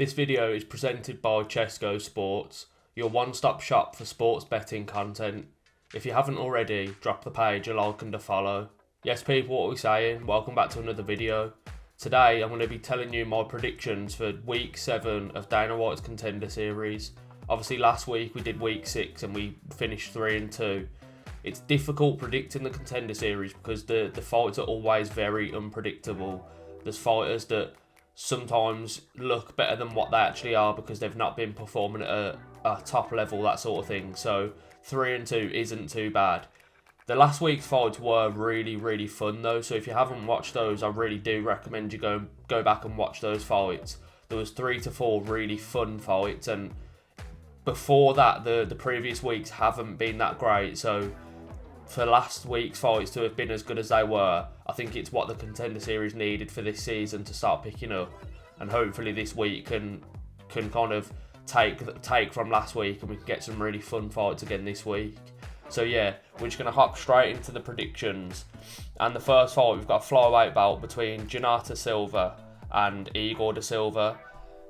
This video is presented by Chesco Sports, your one-stop shop for sports betting content. If you haven't already, drop the page a like and a follow. Yes people, what are we saying? Welcome back to another video. Today I'm going to be telling you my predictions for week 7 of Dana White's Contender Series. Obviously last week we did week 6 and we finished 3-2. It's difficult predicting the Contender Series because the fights are always very unpredictable. There's fighters that sometimes look better than what they actually are because they've not been performing at a top level, that sort of thing. So 3-2 isn't too bad. The last week's fights were really fun though, so if you haven't watched those, I really do recommend you go back and watch those fights. There was 3 to 4 really fun fights, and before that the previous weeks haven't been that great. So for last week's fights to have been as good as they were, I think it's what the Contender Series needed for this season to start picking up, and hopefully this week can kind of take from last week and we can get some really fun fights again this week. So yeah, we're just going to hop straight into the predictions. And the first fight, we've got a flyweight bout between Jhonata Silva and Igor de Silva.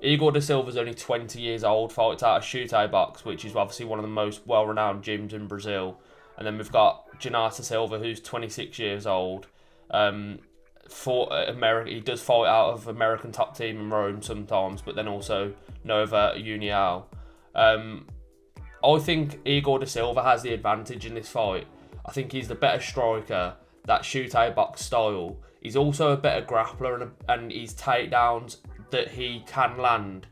Igor de Silva's only 20 years old, fights out of Chute Box, which is obviously one of the most well-renowned gyms in Brazil. And then we've got Jhonata Silva, who's 26 years old. For America, he does fight out of American top team in Rome sometimes, but then also Nova União. I think Igor de Silva has the advantage in this fight. I think he's the better striker, that Chute Box style. He's also a better grappler, and his takedowns that he can land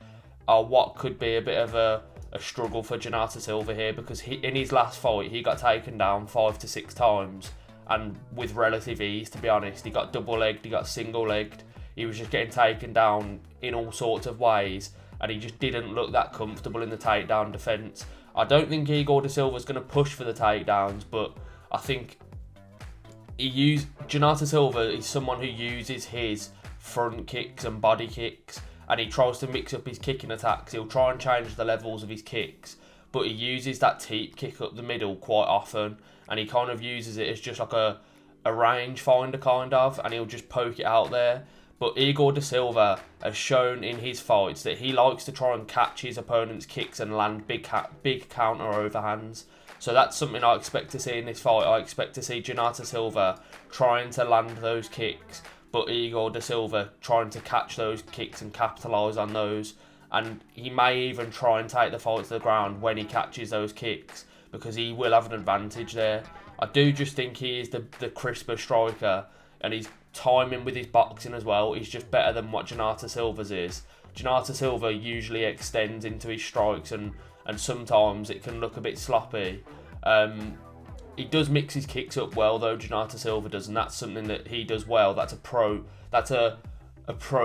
are what could be a bit of a struggle for Jhonata Silva here, because in his last fight he got taken down 5 to 6 times, and with relative ease, to be honest. He got double-legged, he got single-legged, he was just getting taken down in all sorts of ways, and he just didn't look that comfortable in the takedown defence. I don't think Igor de Silva's going to push for the takedowns, but I think Jhonata Silva is someone who uses his front kicks and body kicks, and he tries to mix up his kicking attacks. He'll try and change the levels of his kicks, but he uses that teep kick up the middle quite often, and he kind of uses it as just like a range finder kind of, and he'll just poke it out there. But Igor de Silva has shown in his fights that he likes to try and catch his opponent's kicks and land big counter overhands. So that's something I expect to see in this fight. I expect to see Jhonata Silva trying to land those kicks, but Igor de Silva trying to catch those kicks and capitalise on those. And he may even try and take the fight to the ground when he catches those kicks, because he will have an advantage there. I do just think he is the crisper striker, and his timing with his boxing as well is just better than what Jhonata Silva's is. Jhonata Silva usually extends into his strikes, and sometimes it can look a bit sloppy. He does mix his kicks up well though, Jhonata Silva does, and that's something that he does well. That's a pro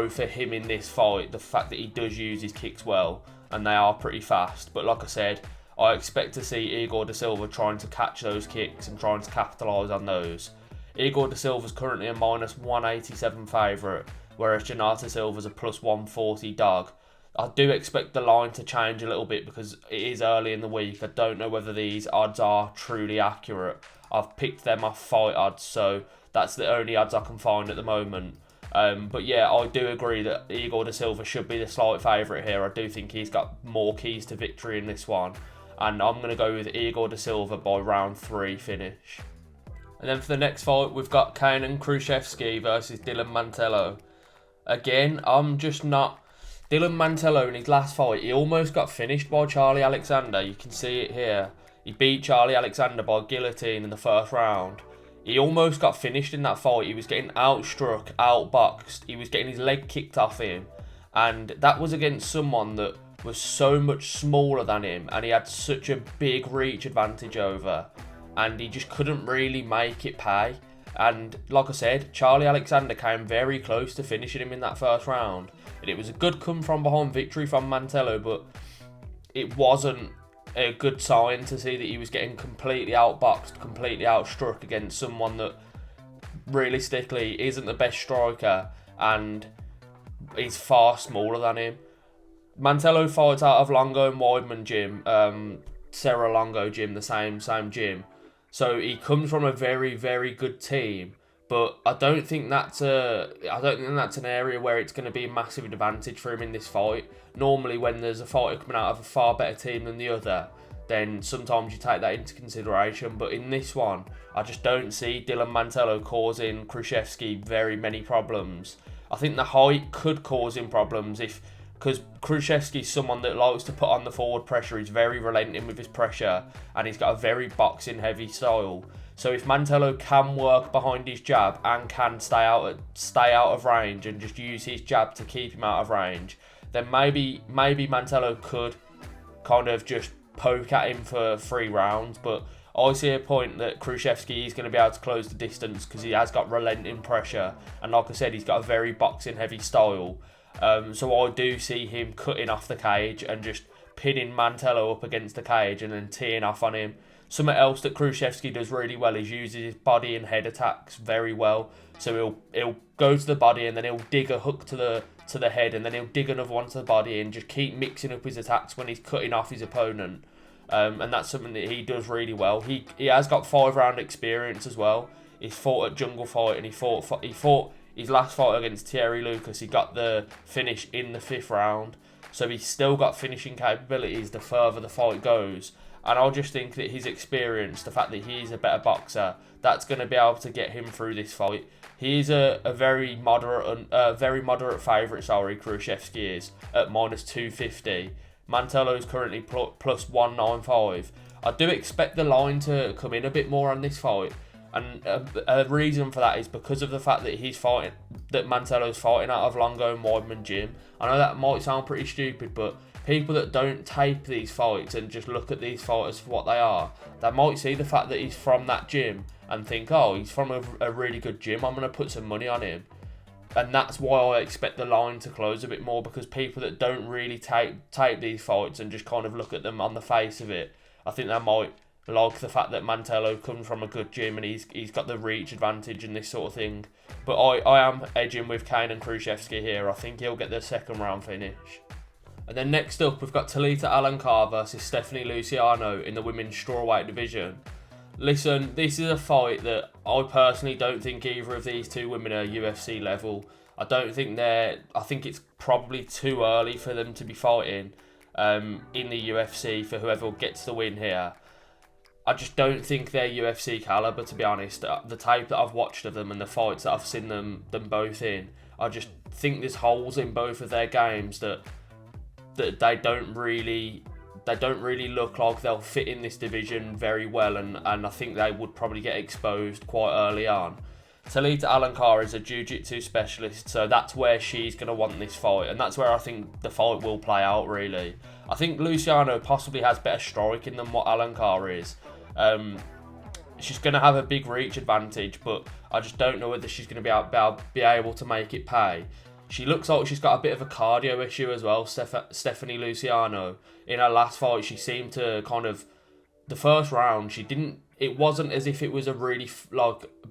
for him in this fight, the fact that he does use his kicks well, and they are pretty fast. But like I said, I expect to see Igor de Silva trying to catch those kicks and trying to capitalise on those. Igor de Silva's currently a -187 favourite, whereas Jhonata Silva's a +140 dog. I do expect the line to change a little bit because it is early in the week. I don't know whether these odds are truly accurate. I've picked them off fight odds, so that's the only odds I can find at the moment. But yeah, I do agree that Igor de Silva should be the slight favourite here. I do think he's got more keys to victory in this one, and I'm going to go with Igor de Silva by round 3 finish. And then for the next fight, we've got Kaynan Kruschewsky versus Dylan Mantello. Again, I'm just not... Dylan Mantello in his last fight, he almost got finished by Charlie Alexander. You can see it here. He beat Charlie Alexander by guillotine in the first round. He almost got finished in that fight. He was getting outstruck, outboxed. He was getting his leg kicked off him. And that was against someone that was so much smaller than him, and he had such a big reach advantage over. And he just couldn't really make it pay. And like I said, Charlie Alexander came very close to finishing him in that first round. And it was a good come from behind victory from Mantello, but it wasn't a good sign to see that he was getting completely outboxed, completely outstruck against someone that realistically isn't the best striker and is far smaller than him. Mantello fights out of Longo and Weidman gym, Serra Longo gym, the same gym. So he comes from a very good team, But I don't think that's an area where it's going to be a massive advantage for him in this fight. Normally, when there's a fighter coming out of a far better team than the other, then sometimes you take that into consideration. But in this one, I just don't see Dylan Mantello causing Kruschewsky very many problems. I think the height could cause him problems because Kruschewsky is someone that likes to put on the forward pressure. He's very relenting with his pressure, and he's got a very boxing heavy style. So if Mantello can work behind his jab and can stay out of range and just use his jab to keep him out of range, then maybe Mantello could kind of just poke at him for 3 rounds. But I see a point that Kruschewsky is going to be able to close the distance because he has got relenting pressure, and like I said, he's got a very boxing heavy style. So I do see him cutting off the cage and just pinning Mantello up against the cage and then teeing off on him. Something else that Kruschewsky does really well is uses his body and head attacks very well. So he'll go to the body and then he'll dig a hook to the head, and then he'll dig another one to the body and just keep mixing up his attacks when he's cutting off his opponent. And that's something that he does really well. He has got 5-round experience as well. He's fought at Jungle Fight, and he fought his last fight against Thierry Lucas. He got the finish in the 5th round. So he's still got finishing capabilities the further the fight goes. And I'll just think that his experience, the fact that he's a better boxer, that's going to be able to get him through this fight. He's a very moderate favourite, Kruschewsky is, at -250. Mantello is currently plus 195. I do expect the line to come in a bit more on this fight. And a reason for that is because of the fact that Mantello's fighting out of Longo and Weidman Gym. I know that might sound pretty stupid, but people that don't tape these fights and just look at these fighters for what they are, they might see the fact that he's from that gym and think, oh, he's from a really good gym, I'm going to put some money on him. And that's why I expect the line to close a bit more, because people that don't really tape these fights and just kind of look at them on the face of it, I think they might like the fact that Mantello comes from a good gym and he's got the reach advantage and this sort of thing. But I am edging with Kaynan Kruschewsky here. I think he'll get the 2nd round finish. And then next up, we've got Talita Alankar versus Stephanie Luciano in the women's strawweight division. Listen, this is a fight that I personally don't think either of these two women are UFC level. I think it's probably too early for them to be fighting in the UFC for whoever gets the win here. I just don't think they're UFC caliber, to be honest. The tape that I've watched of them and the fights that I've seen them both in, I just think there's holes in both of their games that they don't really look like they'll fit in this division very well, and I think they would probably get exposed quite early on. Talita Alankar is a jiu-jitsu specialist, so that's where she's going to want this fight, and that's where I think the fight will play out, really. I think Luciano possibly has better striking than what Alankar is. She's going to have a big reach advantage, but I just don't know whether she's going to be able to make it pay. She looks like she's got a bit of a cardio issue as well, Stephanie Luciano. In her last fight, she seemed to kind of... The first round, it wasn't as if it was a really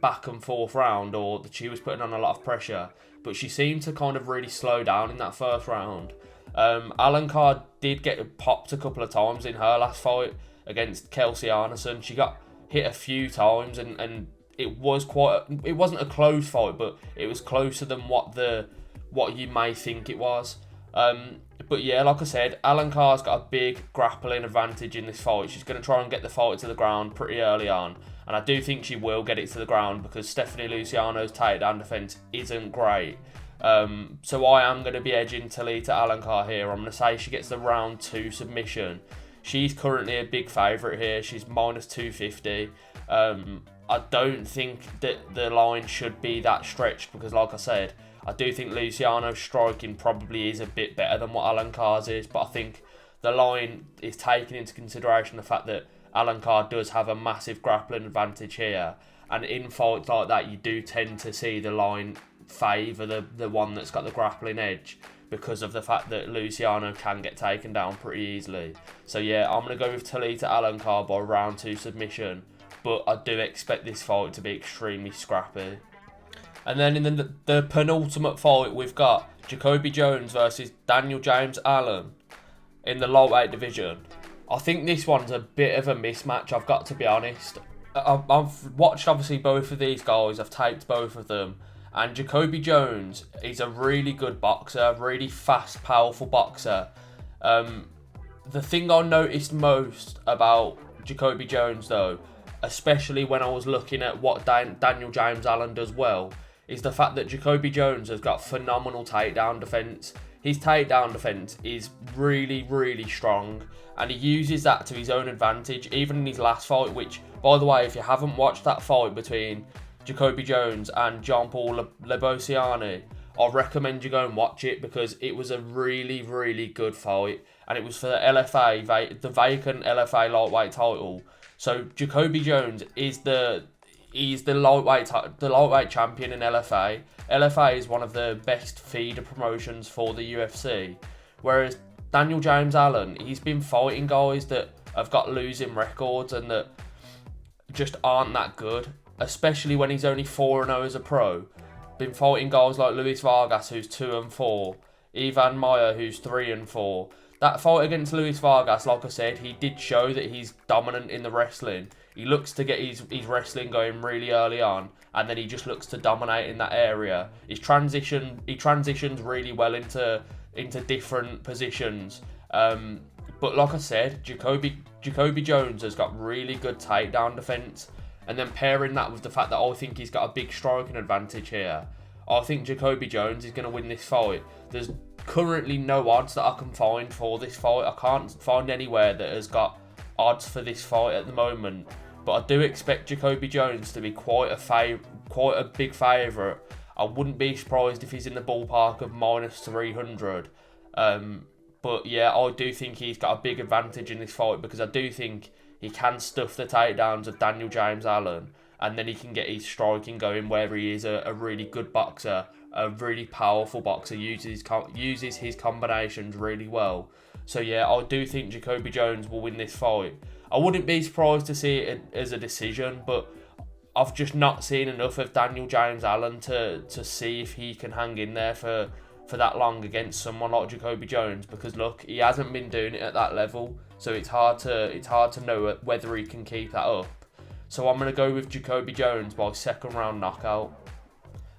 back and forth round or that she was putting on a lot of pressure, but she seemed to kind of really slow down in that first round. Alankar did get popped a couple of times in her last fight against Kelsey Arneson. She got hit a few times, and it wasn't a close fight, but it was closer than what you may think it was. But yeah, like I said, Alankar's got a big grappling advantage in this fight. She's going to try and get the fight to the ground pretty early on, and I do think she will get it to the ground because Stephanie Luciano's takedown defense isn't great. So I am going to be edging Talita Alankar here. I'm going to say she gets the round 2 submission. She's currently a big favourite here. She's -250. I don't think that the line should be that stretched because, like I said, I do think Luciano's striking probably is a bit better than what Alankar's is, but I think the line is taking into consideration the fact that Alankar does have a massive grappling advantage here, and in fights like that you do tend to see the line favour the one that's got the grappling edge because of the fact that Luciano can get taken down pretty easily. So yeah, I'm going to go with Talita Alankar by round 2 submission, but I do expect this fight to be extremely scrappy. And then in the penultimate fight, we've got Jacoby Jones versus Daniel James Allen in the lightweight division. I think this one's a bit of a mismatch, I've got to be honest. I've watched obviously both of these guys. I've taped both of them, and JaCoby Jones is a really good boxer, really fast, powerful boxer. The thing I noticed most about JaCoby Jones, though, especially when I was looking at what Daniel James Allen does well, is the fact that JaCoby Jones has got phenomenal takedown defence. His takedown defence is really, really strong, and he uses that to his own advantage, even in his last fight, which, by the way, if you haven't watched that fight between JaCoby Jones and Jean-Paul Lebosiani, I recommend you go and watch it, because it was a really, really good fight, and it was for the LFA, the vacant LFA lightweight title. So JaCoby Jones is the lightweight champion in LFA. LFA is one of the best feeder promotions for the UFC, whereas Daniel James Allen, he's been fighting guys that have got losing records and that just aren't that good, especially when he's only 4-0 as a pro. Been fighting guys like Luis Vargas, who's 2-4, Ivan Maia, who's 3-4. That fight against Luis Vargas, like I said, he did show that he's dominant in the wrestling. He looks to get his wrestling going really early on, and then he just looks to dominate in that area. He transitions really well into different positions. But like I said, JaCoby Jones has got really good takedown defence, and then pairing that with the fact that I think he's got a big striking advantage here, I think JaCoby Jones is going to win this fight. There's currently no odds that I can find for this fight. I can't find anywhere that has got odds for this fight at the moment, but I do expect JaCoby Jones to be quite a big favourite. I wouldn't be surprised if he's in the ballpark of -300. But yeah, I do think he's got a big advantage in this fight, because I do think he can stuff the takedowns of Daniel James Allen, and then he can get his striking going, where he is a really good boxer, a really powerful boxer, uses his combinations really well. So yeah, I do think JaCoby Jones will win this fight. I wouldn't be surprised to see it as a decision, but I've just not seen enough of Daniel James Allen to see if he can hang in there for that long against someone like JaCoby Jones, because look, he hasn't been doing it at that level, so it's hard to know whether he can keep that up. So I'm going to go with JaCoby Jones by second round knockout.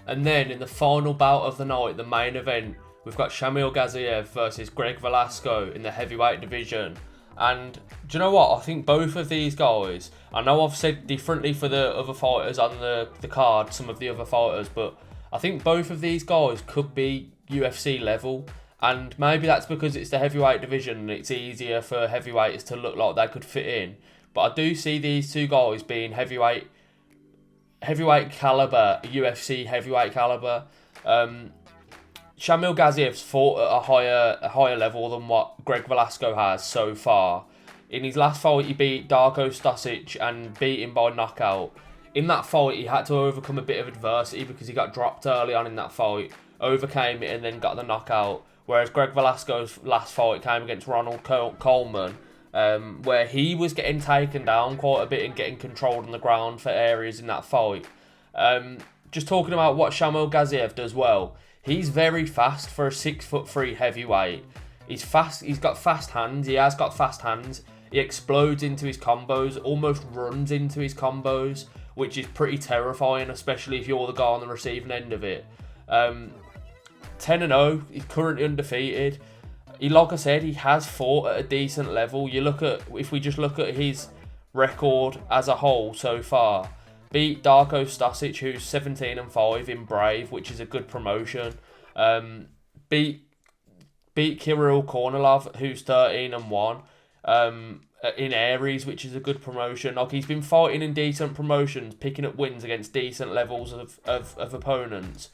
And then in the final bout of the night, the main event, we've got Shamil Gaziev versus Greg Velasco in the heavyweight division. And do you know what? I think both of these guys, I know I've said differently for the other fighters on the card, some of the other fighters, but I think both of these guys could be UFC level. And maybe that's because it's the heavyweight division and it's easier for heavyweights to look like they could fit in. But I do see these two guys being heavyweight caliber, UFC heavyweight caliber. Shamil Gaziev's fought at a higher level than what Greg Velasco has so far. In his last fight, he beat Darko Stosic and beat him by knockout. In that fight, he had to overcome a bit of adversity because he got dropped early on in that fight, overcame it and then got the knockout. Whereas Greg Velasco's last fight came against Ronald Coleman, where he was getting taken down quite a bit and getting controlled on the ground for areas in that fight. Just talking about what Shamil Gaziev does well, he's very fast for a 6'3" heavyweight. He's fast. He's got fast hands. He has got fast hands. He explodes into his combos, almost runs into his combos, which is pretty terrifying, especially if you're the guy on the receiving end of it. 10-0. He's currently undefeated. Like I said, he has fought at a decent level. If we just look at his record as a whole so far, beat Darko Stosic, who's 17-5 in Brave, which is a good promotion. Beat Kirill Kornilov, who's 13-1, in Aries, which is a good promotion. Like, he's been fighting in decent promotions, picking up wins against decent levels of opponents.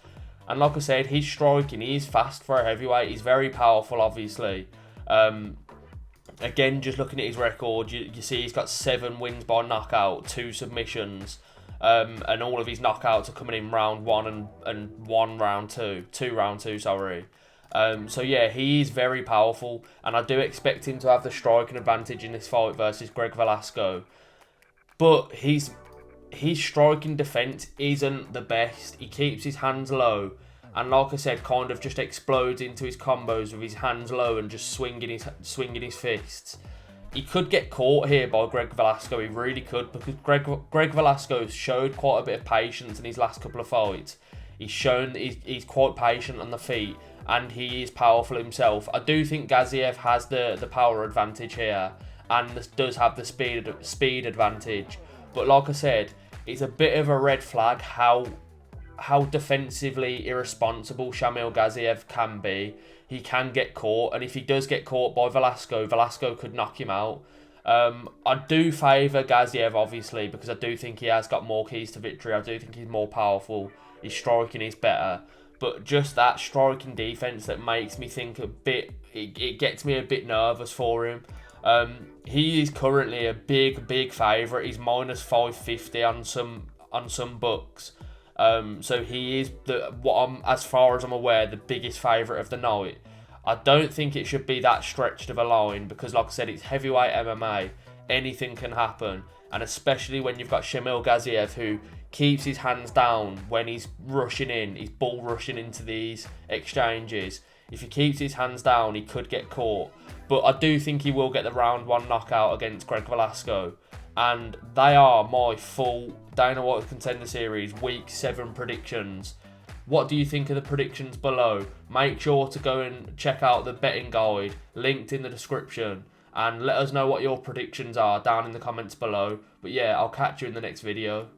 And like I said, he's striking. He is fast for a heavyweight. He's very powerful, obviously. Again, just looking at his record, you see he's got 7 wins by knockout, 2 submissions. And all of his knockouts are coming in round 1 and 1 round 2. 2 round 2, sorry. So yeah, he is very powerful. And I do expect him to have the striking advantage in this fight versus Greg Velasco. But his striking defence isn't the best. He keeps his hands low, and like I said, kind of just explodes into his combos with his hands low and just swinging his fists. he could get caught here by Greg Velasco. He really could, because Greg Velasco showed quite a bit of patience in his last couple of fights. He's shown that he's quite patient on the feet, and he is powerful himself. I do think Gaziev has the power advantage here, and does have the speed advantage. But like I said, it's a bit of a red flag how defensively irresponsible Shamil Gaziev can be. He can get caught, and if he does get caught by Velasco, Velasco could knock him out. I do favour Gaziev, obviously, because I do think he has got more keys to victory. I do think he's more powerful. His striking is better. But just that striking defence that makes me think a bit... It gets me a bit nervous for him. He is currently a big favourite. He's minus 550 on some books. So he is, as far as I'm aware, the biggest favourite of the night. I don't think it should be that stretched of a line, because like I said, it's heavyweight MMA. Anything can happen. And especially when you've got Shamil Gaziev, who keeps his hands down when he's rushing in. He's bull rushing into these exchanges. If he keeps his hands down, he could get caught. But I do think he will get the round 1 knockout against Greg Velasco. And they are my full Dana White Contender Series Week 7 predictions. What do you think of the predictions below? Make sure to go and check out the betting guide, linked in the description. And let us know what your predictions are down in the comments below. But yeah, I'll catch you in the next video.